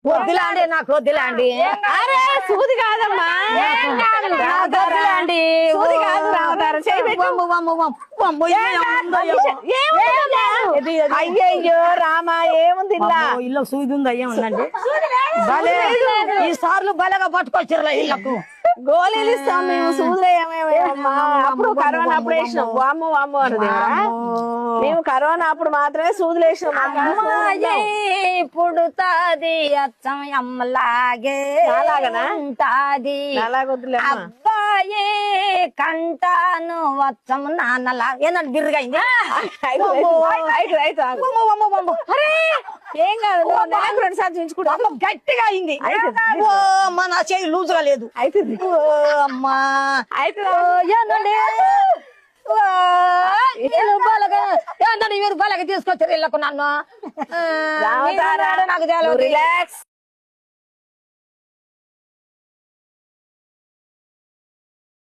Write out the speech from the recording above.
వద్దులాండి నాకు వద్దులాండి. అరే సూది కాదమ్మా, వద్దులేండి. సూది కాదు రావతారం అయ్యయ్యో రామా ఏముంది ఇల్లు సూది ఉంది అయ్యే ఉందండి. భలే ఈ సార్లు బలగా పట్టుకొచ్చారు ఇళ్ళకు. గోళీలు ఇస్తాం మేము, సూదులు ఏమేమమ్మా. అప్పుడు కరోనా అప్పుడు వేసినాం. వామ్మ వామ్మ అన్నది మేము కరోనా అప్పుడు మాత్రమే సూదులు వేసినాం. పుడుతాది అచ్చం అమ్మలాగే ఉంటాది అబ్బాయి కంటాను వచ్చం నాన్నలా. ఏందంటే బిర్రుగా అయింది. ఏం కాదు, 2 సార్లు చూపించుకుంటా. గట్టిగా అయింది. అమ్మా నా చేయి లూజుగా లేదు. అవుతుంది అమ్మా అవుతుంది. ఏంటంటే మీరు బలగా తీసుకొచ్చారు ఇళ్ళకు నన్ను. నాకు రిలాక్స్.